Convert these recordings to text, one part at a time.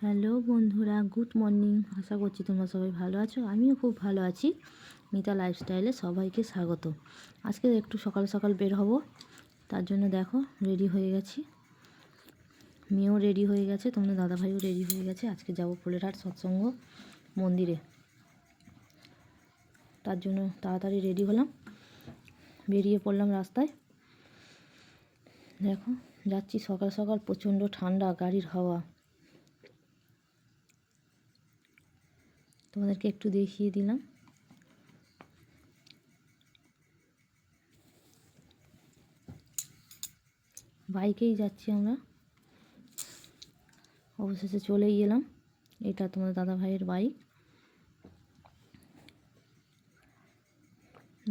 Hello বন্ধুরা, good morning. আশা করছি তোমরা সবাই ভালো আছো। আমিও খুব ভালো আছি। মিতা লাইফস্টাইলে সবাইকে স্বাগত। আজকে একটু সকাল সকাল বের হব, তার জন্য দেখো রেডি হয়ে গেছি। মেয়েও রেডি হয়ে গেছে, তোমাদের দাদাভাইও রেডি হয়ে গেছে। আজকে যাব ফুলেরহাট সৎসঙ্গ মন্দিরে, তার জন্য তাড়াতাড়ি রেডি হলাম, বেরিয়ে পড়লাম রাস্তায়। দেখো যাচ্ছি সকাল সকাল, প্রচণ্ড ঠান্ডা, গাড়ির হাওয়া তোমাদেরকে একটু দেখিয়ে দিলাম। বাইকেই যাচ্ছি আমরা, অবশেষে চলেই এলাম। এটা তোমাদের দাদা ভাইয়ের বাইক।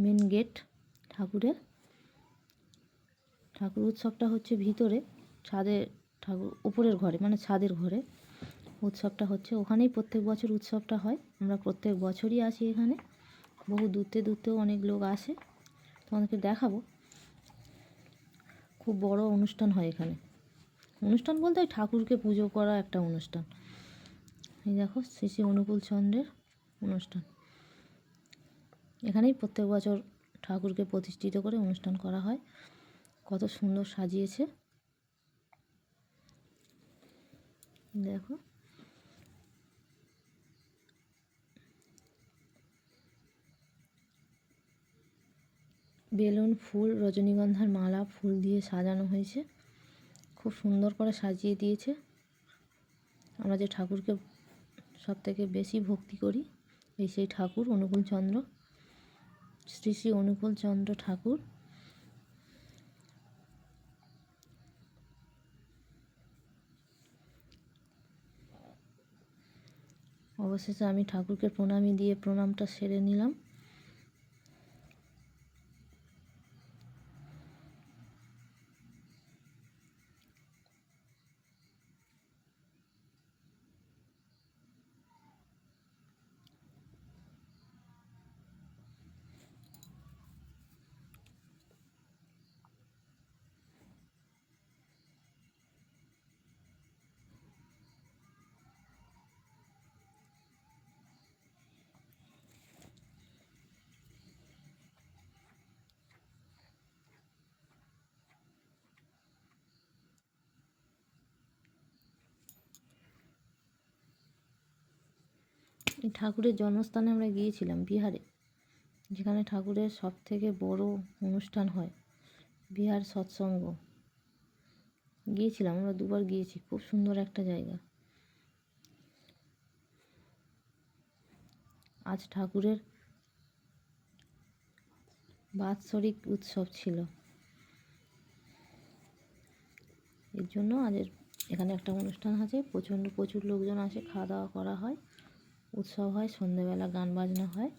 মেন গেট ঠাকুরের। ঠাকুর উৎসবটা হচ্ছে ভিতরে ছাদে, ঠাকুর উপরের ঘরে মানে ছাদের ঘরে উৎসবটা হচ্ছে। ওখানেই প্রত্যেক বছর উৎসবটা হয়। আমরা প্রত্যেক বছরই আসি এখানে, বহু দূরতেও অনেক লোক আসে। তোমাদেরকে দেখাবো, খুব বড় অনুষ্ঠান হয় এখানে। অনুষ্ঠান বলতে ঠাকুরকে পুজো করা একটা অনুষ্ঠান। এই দেখো শ্রী শ্রী অনুকূল চন্দ্রের অনুষ্ঠান। এখানেই প্রত্যেক বছর ঠাকুরকে প্রতিষ্ঠিত করে অনুষ্ঠান করা হয়। কত সুন্দর সাজিয়েছে দেখো। বেলুন, ফুল, রজনীগন্ধার মালা, ফুল দিয়ে সাজানো হয়েছে। খুব সুন্দর করে সাজিয়ে দিয়েছে। আমরা যে ঠাকুরকে সব থেকে বেশি ভক্তি করি, এই সেই ঠাকুর অনুকূলচন্দ্র, শ্রী শ্রী অনুকূলচন্দ্র ঠাকুর। অবশেষে আমি ঠাকুরকে প্রণামী দিয়ে প্রণামটা সেরে নিলাম। এই ঠাকুরের জন্মস্থানে আমরা গিয়েছিলাম বিহারে, যেখানে ঠাকুরের সব থেকে বড় অনুষ্ঠান হয়, বিহার সৎসঙ্গ। গিয়েছিলাম, আমরা দুবার গিয়েছি। খুব সুন্দর একটা জায়গা। আজ ঠাকুরের বাৎসরিক উৎসব ছিল, এর জন্য আজ এখানে একটা অনুষ্ঠান আছে। প্রচুর লোকজন আসে, খাওয়া দাওয়া করা হয়, উৎসব হয়, সন্ধ্যেবেলা গান বাজনা হয়।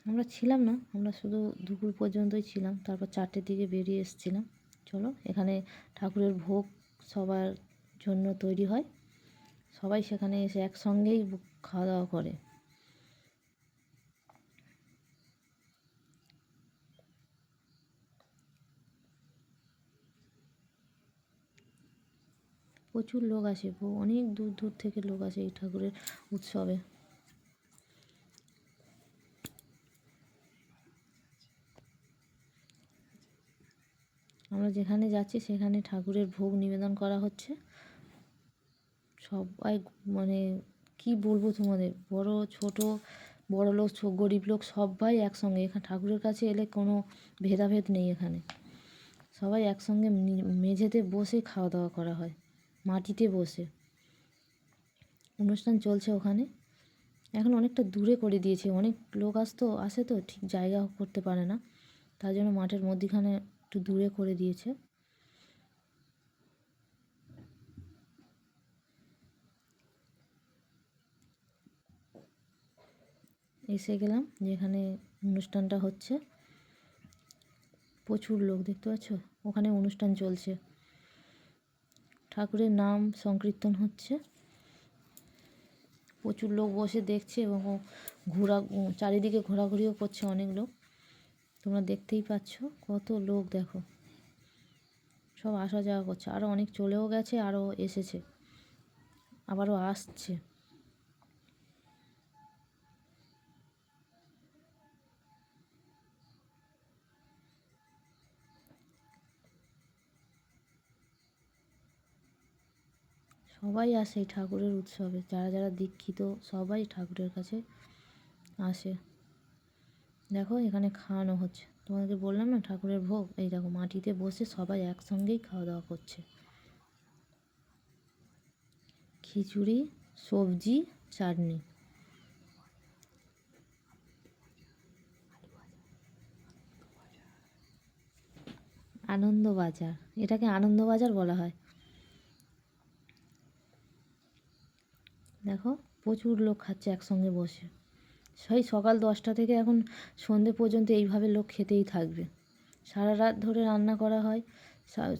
আমরা ছিলাম না, আমরা শুধু দুপুর পর্যন্তই ছিলাম, তারপর 4টের দিকে বেরিয়ে এসেছিলাম। চলো, এখানে ঠাকুরের ভোগ সবার জন্য তৈরি হয়, সবাই সেখানে এসে একসঙ্গেই খাওয়া দাওয়া করে। প্রচুর লোক আসে, অনেক দূর দূর থেকে লোক আসে এই ঠাকুরের উৎসবে। আমরা যেখানে যাচ্ছি সেখানে ঠাকুরের ভোগ নিবেদন করা হচ্ছে। সবাই মানে কি বলবো তোমাদের, বড় ছোট, বড় লোক গরিব লোক সবাই একসঙ্গে। এখানে ঠাকুরের কাছে এলে কোনো ভেদাভেদ নেই। এখানে সবাই একসঙ্গে মেঝেতে বসে খাওয়া দাওয়া করা হয়, মাটিতে বসে। অনুষ্ঠান চলছে ওখানে। এখন অনেকটা দূরে করে দিয়েছে, অনেক লোক আসে তো ঠিক জায়গা করতে পারে না, তার জন্য মাঠের মধ্যিখানে একটু দূরে করে দিয়েছে। এসে গেলাম যেখানে অনুষ্ঠানটা হচ্ছে। প্রচুর লোক দেখতে পাচ্ছ, ওখানে অনুষ্ঠান চলছে, ঠাকুরের নাম সংকীর্তন হচ্ছে। প্রচুর লোক বসে দেখছে এবং চারিদিকে ঘোরাঘুরিও করছে অনেক লোক। তোমরা দেখতেই পাচ্ছ কত লোক, দেখো সব আসা যাওয়া করছে, আরও অনেক চলেও গেছে, আরও এসেছে, আবারও আসছে। সবাই আসে এই ঠাকুরের উৎসবে, যারা যারা দীক্ষিত সবাই ঠাকুরের কাছে আসে। দেখো এখানে খাওয়ানো হচ্ছে, তোমাদেরকে বললাম না ঠাকুরের ভোগ। এই দেখো মাটিতে বসে সবাই একসঙ্গেই খাওয়া দাওয়া করছে। খিচুড়ি, সবজি, চাটনি। আনন্দবাজার, এটাকে আনন্দবাজার বলা হয়। দেখো প্রচুর লোক খাচ্ছে একসঙ্গে বসে। সেই সকাল 10টা থেকে এখন সন্ধে পর্যন্ত এইভাবে লোক খেতেই থাকবে। সারা রাত ধরে রান্না করা হয়,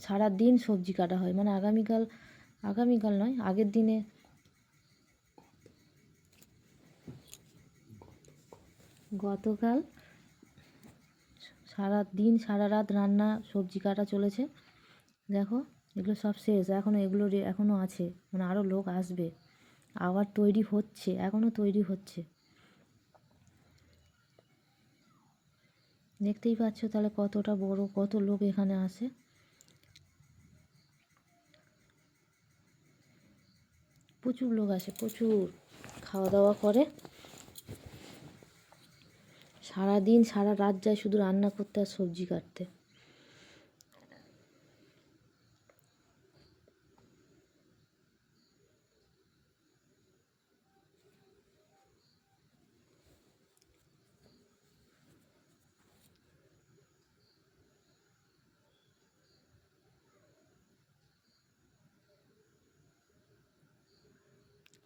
সারা দিন সবজি কাটা হয়। মানে আগামীকাল নয়, আগের দিনে, গতকাল সারা দিন সারা রাত রান্না সবজি কাটা চলেছে। দেখো এগুলো সব শেষ, এখনও এগুলো এখনও আছে, মানে আরও লোক আসবে, আবার তৈরি হচ্ছে, এখনও তৈরি হচ্ছে। দেখতেই পাচ্ছ তাহলে কতটা বড়, কত লোক এখানে আসে। প্রচুর লোক আসে, প্রচুর খাওয়া দাওয়া করে। সারা দিন সারা রাত যায় শুধু রান্না করতে আর সবজি কাটতে।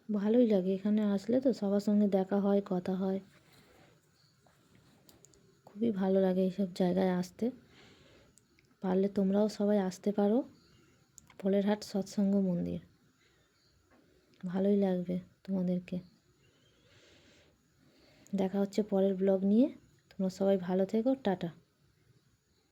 ভালোই লাগে এখানে আসলে, তো সবার সঙ্গে দেখা হয়, কথা হয়, খুবই ভালো লাগে এইসব জায়গায় আসতে। পারলে তোমরাও সবাই আসতে পারো পোলেরহাট সৎসঙ্গ মন্দির, ভালোই লাগবে তোমাদেরকে। দেখা হচ্ছে পরের ব্লগ নিয়ে। তোমরা সবাই ভালো থেকো, টাটা।